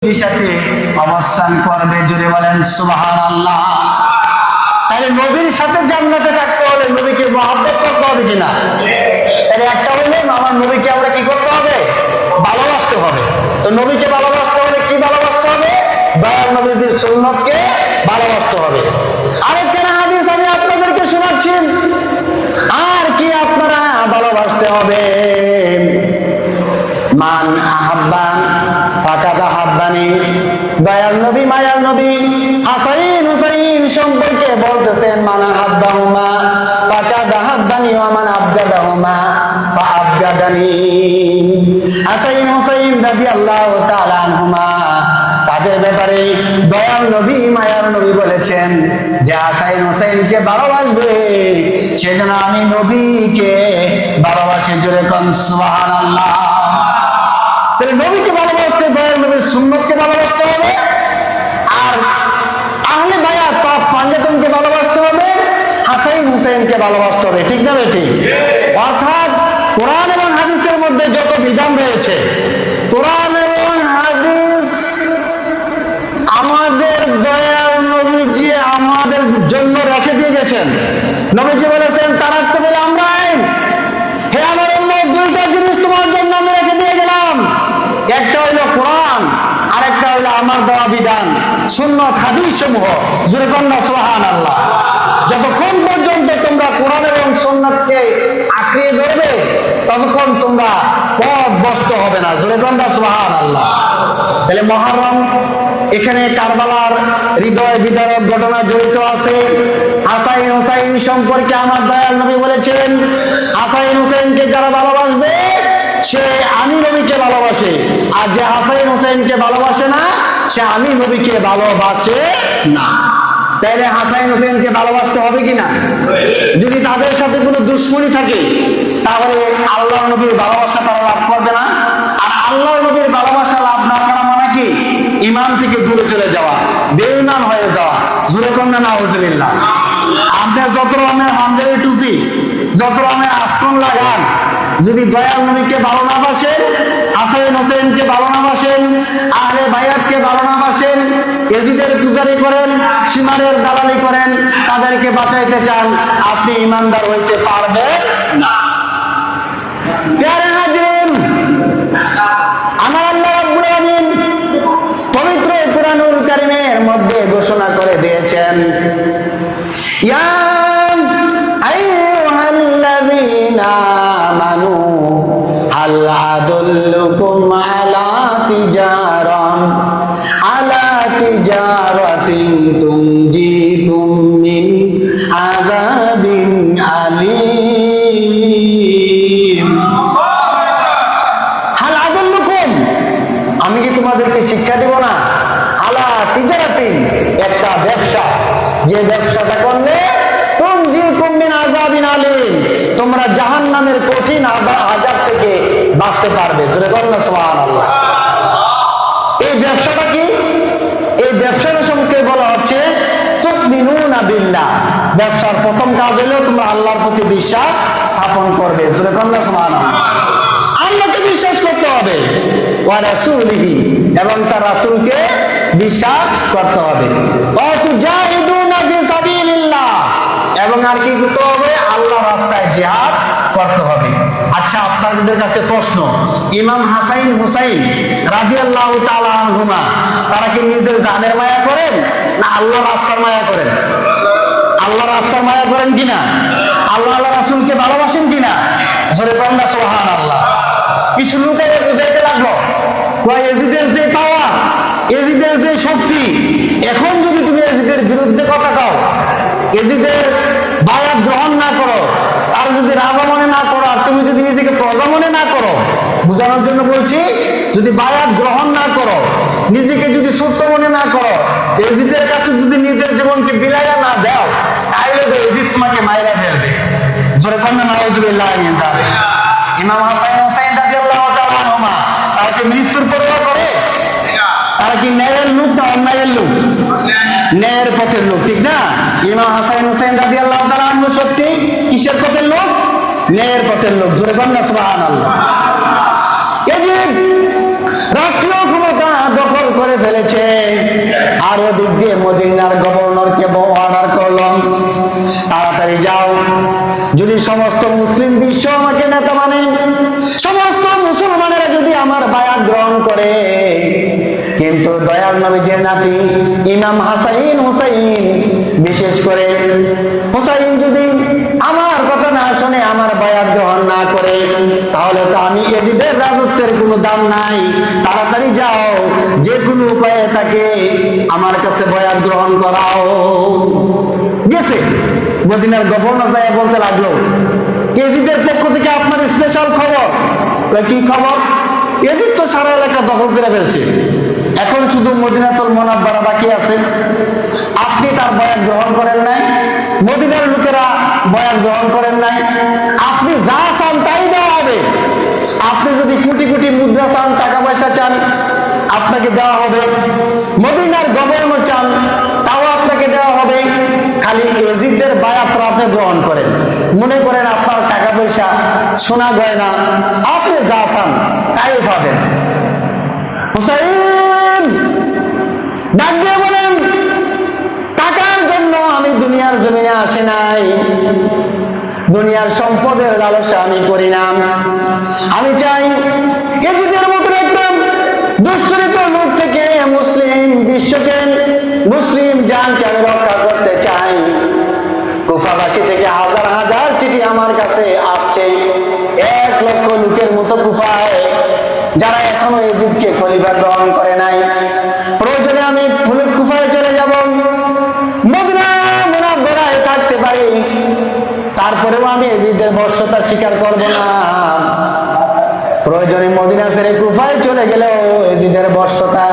সাথে অবস্থান করবে। জোরে বলেন সুবহানাল্লাহ। তাহলে নবীর সাথে জান্নাতে থাকতে হলে নবীকে মহব্বত করতে হবে কিনা? তাহলে একটা হলো আমার নবীকে আমরা কি করতে হবে? ভালোবাসতে হবে। তো নবীকে ভালোবাসতে হলে কি ভালোবাসতে হবে? দয়াল নবীর সুন্নতকে ভালোবাসতে হবে। আরেকটা হাদিস আমি আপনাদেরকে শোনাচ্ছি, আর কি আপনারা ভালোবাসতে হবে। মান আহাব্বা ফাকাদ আহাব্বানি। দয়াল নবী মায়াল নবী হাসান হুসাইন সম্পর্কে বলতেছেন, মান আহাব্বাহুমা ফাকাদ আহাব্বানি ওয়া মান আবগাদাহুমা ফাআবগাদানি। হাসান হুসাইন রাদিয়াল্লাহু তাআলা আনহুমা তাদের ব্যাপারে দয়াল নবী মায়ার নবী বলেছেন যে হাসান হুসাইনকে ভালোবাসবে সেজন্য আমি নবীকে ভালোবাসি। জোরে কোন সুবহানাল্লাহ। তাহলে নবীকে ভালোবাসতে দয়াল নবীর সুন্নতকে ভালোবাসতে হবে, আর আহলে বায়াত পাক পাঞ্জাতনকে ভালোবাসতে হবে, হাসান হুসাইনকে ভালোবাসতে হবে। ঠিক না বেঠিক? অর্থাৎ কোরআন এবং হাদিসের মধ্যে যত বিধান রয়েছে, কোরআন এবং হাদিস আমাদের দয়াল নবীজি আমাদের জন্য রেখে দিয়ে গেছেন। নবীজি বলেছেন তারাক্তু বিল আমরাইন, হে আমার উম্মত দুইটা জিনিস তোমার জন্য আমি রেখে দিয়ে গেলাম, একটা হইল কোরআন আর একটা হইল আমার দেওয়া বিধান সুন্নাত হাদিস সমূহ। জোরে কন্যা সুবহানাল্লাহ। যতক্ষণ পর্যন্ত তোমরা কোরআন এবং সুন্নাতকে আঁকড়িয়ে ধরবে ততক্ষণ তোমরা পথ ভ্রষ্ট হবে না। জোরে কন্যা সুবহানাল্লাহ। তাহলে মুহররম, এখানে কারবালার হৃদয় বিদারক ঘটনা জড়িত আছে। হাসান হুসাইন সম্পর্কে আমার দয়াল নবী বলেছেন, হাসান হুসাইনকে যারা ভালোবাসবে সে আমি নবীকে ভালোবাসে, আর যে হাসান হুসাইনকে ভালোবাসে না সে আমি নবীকে ভালোবাসে না। তাইলে হাসান হুসাইনকে ভালোবাসতে হবে কিনা? যদি তাদের সাথে কোনো দুশ্মনী থাকে তাহলে আল্লাহ নবীর ভালোবাসা তারা লাভ করবে না। আর আল্লাহ নবীর ভালোবাসা লাভ না করা মানে কি? ঈমান থেকে দূরে চলে যাওয়া, বেঈমান হয়ে যাওয়া। জোরে কন্যা নাউজুবিল্লাহ। আপনি যত রকমের পাঞ্জাবি টুপি, যত রকমের আস্তন লাগান, যদি দয়াল নবীকে ভালো না বাসেন, হাসান হোসেনকে ভালো না বাসেন, আহলে বায়াতকে ভালো না বাসেন, এজিদের পূজারি করেন, সীমারের দালালি করেন, তাদেরকে বাঁচাইতে চান, আপনি ইমানদার হইতে পারবেন না। প্যারে হাজিরিন, আমার আল্লাহ রাব্বুল আলামিন পবিত্র কুরআনুল কারীমের মধ্যে ঘোষণা করে দিয়েছেন, ইয়া আইয়ুহাল্লাযীনা আমানু হাল আদুল্লুকুম আলা তিজারাতিন তুনজিকুম মিন আযাবিন আলীম। হাল আদুল্লুকুম, আমি কি তোমাদেরকে শিক্ষা দেব না? আলা তিজারাতিন, একটা ব্যবসা, যে ব্যবসাটা করলে তুনজিকুম মিন আযাবিন আলীম, তোমরা জাহান্নামের কঠিন আযাব থেকে বাঁচতে পারবে। জোরে বলুন সুবহানাল্লাহ। এই ব্যবসাটা কি? এই ব্যবসার সম্পর্কে বলা হচ্ছে তুমিনুনা বিল্লাহ। ব্যবসার প্রথম কাজ হলো তোমরা আল্লাহর প্রতি বিশ্বাস স্থাপন করবে। জোরে বলুন সুবহানাল্লাহ। আল্লাহকে বিশ্বাস করতে হবে, ওয়া রাসূলিহি, এবং তার রাসূলকে বিশ্বাস করতে হবে, ওয়া তুজাহিদুনা ফি সাবিলিল্লাহ, এবং আর কি করতে হবে? আল্লাহর রাস্তায় জিহাদ করতে হবে। আচ্ছা, আপনাদের কাছে প্রশ্ন, ইমাম হাসান হুসাইন রাদিয়াল্লাহু তাআলা আনহুমা তারা কি নিজের জানের মায়া করেন না আল্লাহর রাস্তার মায়া করেন? আল্লাহর রাস্তার মায়া করেন কিনা? আল্লাহ রাসূলকে ভালোবাসেন কিনা? জোরে বলেন না সুবহানাল্লাহ। কিছু লোকে বুঝাইতে লাগলো, এজিদের যে পাওয়ার, এজিদের যে শক্তি, এখন যদি তুমি এজিদের বিরুদ্ধে কথা কও, এজিদের বায়াত গ্রহণ না করো, আর যদি রাজা মনে না করো, আর তুমি যদি নিজেকে প্রজা মনে না করো, বোঝানোর জন্য বলছি, যদি বায়াত গ্রহণ না করো, নিজেকে যদি সত্য মনে না করো, এজিদের কাছে যদি নিজের জীবনকে বিলাইয়া না দাও, তাহলে তো এজিদ তোমাকে মাইরা ফেলবে। জোরে কন্যা নাউজুবিল্লাহ মিন যালিক। ইমাম হাসান হুসাইন রাদিয়াল্লাহু তাআলা আনহুমা তারা কি মৃত্যুর পরোয়া করে? তারা কি ন্যায়ের লোক না অন্যায়ের লোক? ন্যায়ের পথের লোক, ঠিক না? ইমাম হাসান হুসাইন রাদিয়াল্লাহু তাআলা আনহু সত্যি কিসের পথের লোক? ন্যায়ের পথের লোক। জোরে বলেন না সুবহানাল্লাহ। এজিদ রাষ্ট্রীয় ক্ষমতা দখল করে কিন্তু দয়াল নবীজির নাতি ইমাম হাসাইন হুসাইন, বিশেষ করে হুসাইন যদি আমার কথা না শুনে, আমার বায়াত গ্রহণ না করে, তাহলে তো আমি এজিদের রাজত্বের কোনো দাম নাই। তাড়াতাড়ি যাও, যে কোনো উপায়ে তাকে আমার কাছে বায়াত গ্রহণ করাও। গেছে মদিনার গভর্নর যায় বলতে লাগলো, এজিদের পক্ষ থেকে আপনার স্পেশাল খবর। কি খবর? এজিদ তো সারা এলাকা দখল করে ফেলছে, এখন শুধু মদিনাতুল মুনাওয়ারা বাকি আছে। আপনি তার বয়াত গ্রহণ করেন নাই, মদিনার লোকেরা বয়াত গ্রহণ করেন নাই। আপনি যা চান তাই দেওয়া হবে। আপনি যদি কোটি কোটি মুদ্রা চান, টাকা পয়সা চান, আপনাকে দেওয়া হবে। মদিনার গভর্নর চান, তাও আপনাকে দেওয়া হবে। খালি এজিদের বায়াতরা আপনি গ্রহণ করেন। মনে করেন আপনার টাকা পয়সা, সোনা গয়না, আপনি যা চান তাই পাবেন। হুসাইন ডাক দিয়ে বলেন, টাকার জন্য আমি দুনিয়ার জমিনে আসি নাই, দুনিয়ার সম্পদের লালসা আমি করি না। আমি চাই এজিদের মতো একটা দুশ্চরিত লোক থেকে মুসলিম বিশ্বকে, মুসলিম জানকে আমি রক্ষা করতে চাই। কুফাবাসী থেকে হাজার হাজার চিঠি আমার কাছে আসছে, 1 লক্ষ লোকের মতো কুফায়, যারা এখনো এজিদকে খলিফা গ্রহণ করে নাই। প্রয়োজনে আমি কুফায় চলে যাব, মদিনা মুনাওয়ারায় থাকতে পারি, তারপরেও আমি এজিদের বর্ষতা স্বীকার করব না। প্রয়োজনে মদিনা ছেড়ে কুফায় চলে গেলেও এজিদের বর্ষতা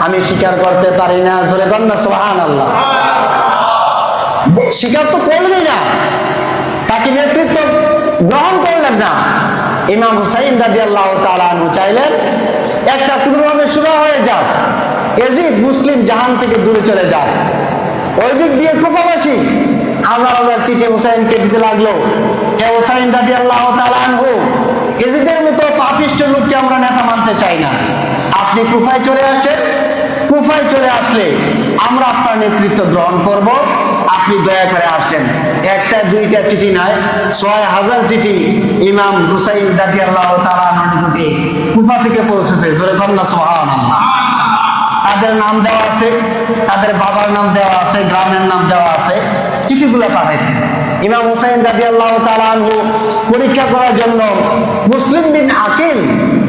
আমি স্বীকার করতে পারি না। জোরে কন্যা সুবহানাল্লাহ। স্বীকার তো করলেন না, তাকে নেতৃত্ব গ্রহণ করলেন না। ইমাম হুসাইন রাদিয়াল্লাহু তাআলা আনহু চাইলেন একটা কোনোভাবে শুরু হয়ে যাক, এজিদ মুসলিম জাহান থেকে দূরে চলে যাক। ওই দিক দিয়ে কুফাবাসী হাজার হাজার চিঠি হুসাইনকে দিতে লাগলো, এ হুসাইন রাদিয়াল্লাহু তাআলা আনহু, এজিদের মতো পাপিষ্ঠ লোককে আমরা নেতা মানতে চাই না, আপনি কুফায় চলে আসেন। কুফায় চলে আসলে আমরা আপনার নেতৃত্ব গ্রহণ করব, আপনি দয়া করে আসেন। একটা দুইটা চিঠি নয়, 6000 চিঠি ইমাম হুসাইন রাদিয়াল্লাহু তাআলা আনহুর নিকটে কুফা থেকে পৌঁছেছে। জোরে কন্যা সুবহানাল্লাহ। তাদের নাম দেওয়া আছে, তাদের বাবার নাম দেওয়া আছে, গ্রামের নাম দেওয়া আছে, চিঠিগুলো পাঠাইছে। ইমাম হুসাইন রাদিয়াল্লাহু তাআলা আনহু পরীক্ষা করার জন্য মুসলিম বিন আকিল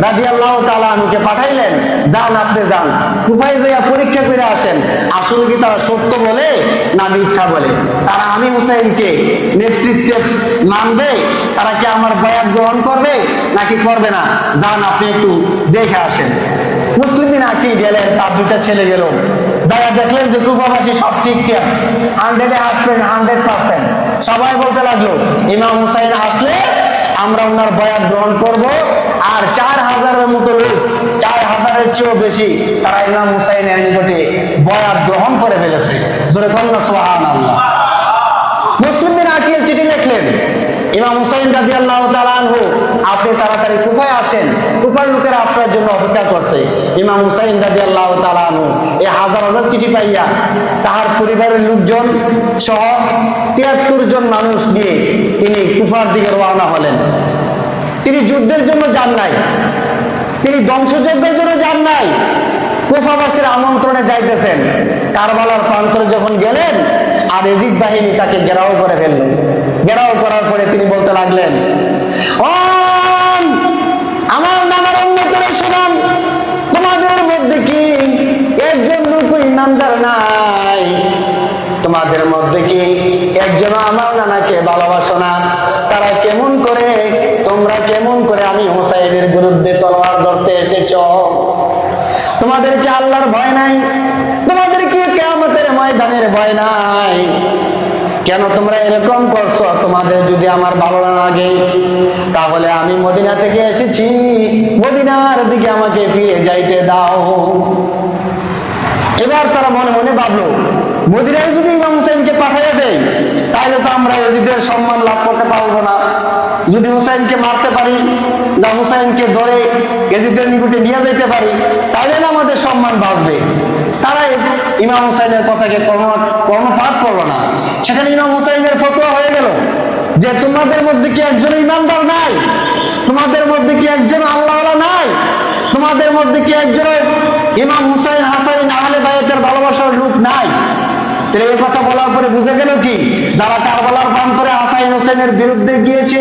রাদিয়াল্লাহু তাআলা আনহুকে পাঠাইলেন, যান আপনি যান, কুফায় যাইয়া পরীক্ষা করে আসেন, আসলে কি তারা সত্য বলে না মিথ্যা বলে, তারা আমি হুসাইনকে নেতৃত্বে মানবে, তারা কি আমার বয়াত গ্রহণ করবে নাকি করবে না, যান আপনি একটু দেখে আসেন। মুসলিম বিন আকিল গেলেন, তার 2টা ছেলে গেল, যারা দেখলেন যে কুফাবাসী সব ঠিকঠাক, 100% সবাই বলতে লাগলো ইমাম হুসাইন আসলে আমরা ওনার বয়াত গ্রহণ করব। আর 4000-এর মতো লোক, 4000-এর চেয়েও বেশি, তারা ইমাম হুসাইনের নিকটে বয়াত গ্রহণ করে ফেলেছে। জোরে কন্যা সুবহানাল্লাহ। মুসলিম বিন আকিল চিঠি লিখলেন, ইমাম হুসাইন রাদিয়াল্লাহু তাআলা আনহু, আপনি তাড়াতাড়ি কুফায় আসেন, কুফার লোকেরা আপনার জন্য অপেক্ষা করছে। ইমাম হুসাইন রাদিয়াল্লাহু তাআলা আনহু এই হাজার হাজার চিঠি পাইয়া তাহার পরিবারের লোকজন সহ 73 জন মানুষ নিয়ে তিনি কুফার দিকে রওনা হলেন। তিনি যুদ্ধের জন্য যান নাই, তিনি ধ্বংসযজ্ঞের জন্য যান নাই, কুফাবাসীর আমন্ত্রণে যাইতেছেন। কারবালার প্রান্তরে যখন গেলেন, আর এজিদ বাহিনী তাকে ঘেরাও করে ফেলল। ঘেরাও করার পরে তিনি বলতে লাগলেন, ও আমার নানার উম্মতেরা শুনুন, তোমাদের মধ্যে কি একজন লোক ইমানদার নাই? তোমাদের মধ্যে কি একজন আমার নানাকে ভালোবাসো না? তারা কেমন করে, তোমরা কেমন করে আমি হুসাইনের বিরুদ্ধে তলোয়ার ধরতে এসেছো? তোমাদের কি আল্লাহর ভয় নাই? তোমাদের কি কিয়ামতের ময়দানের ভয় নাই? কেন তোমরা এরকম করছো? তোমাদের যদি আমার ভালো না লাগে, তাহলে আমি মদিনা থেকে এসেছি, মদিনার দিকে আমাকে ফিরে যাইতে দাও। এবার তারা মনে মনে ভাবলো, মদিনায় যদি ইমাম হুসাইনকে পাঠিয়ে দেয়, তাহলে তো আমরা এজিদের সম্মান লাভ করতে পারবো না। যদি হুসাইনকে মারতে পারি, যা হুসাইনকে ধরে এজিদের নিকটে নিয়ে যেতে পারি, তাহলে না আমাদের সম্মান বাঁচবে। তারা ইমাম হুসাইনের কথাকে কর্ণপাত করলো না। সেখানে ইমাম হুসাইনের ফতোয়া হয়ে গেল যে তোমাদের মধ্যে কি একজন ইমানদার নাই? তোমাদের মধ্যে কি একজন আল্লাহওয়ালা নাই? তোমাদের মধ্যে কি একজন ইমাম হুসাইন হাসান আহলে বায়াতের ভালোবাসার লোক নাই। তাহলে এই কথা বলার পরে বুঝে গেল কি, যারা কারবালার প্রান্তরে হাসান হোসেনের বিরুদ্ধে গিয়েছে,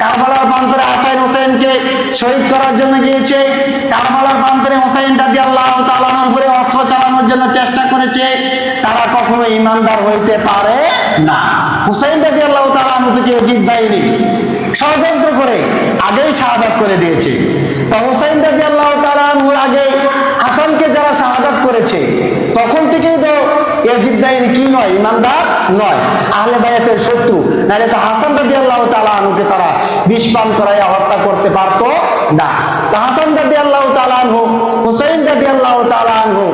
কারবালার প্রান্তরে হাসান হোসেনকে শহীদ করার জন্য গিয়েছে, কারবালার প্রান্তরে হোসেন রাদিয়াল্লাহু তাআলার উপরে অস্ত্র চালানোর জন্য চেষ্টা করেছে, তারা কখনো ইমানদার হইতে পারে না। হোসেন রাদিয়াল্লাহু তাআলা থেকে ইয়াজিদ বাহিনী ষড়যন্ত্র করে আগেই শাহাদাত করে দিয়েছে। তো হোসেন রাদিয়াল্লাহু তাআলার আগে হাসানকে যারা শাহাদাত করেছে, তখন থেকেই তো ইয়াজিদ বাহিনী কি নয়, ইমানদার নয়, আহলে বায়াতের শত্রু। নাহলে তো হাসান রাদিয়াল্লাহু তাআলা আনহুকে তারা বিষ পান করাইয়া হত্যা করতে পারতো না। তো হাসান রাদিয়াল্লাহু তাআলা আনহু, হুসাইন রাদিয়াল্লাহু তাআলা আনহু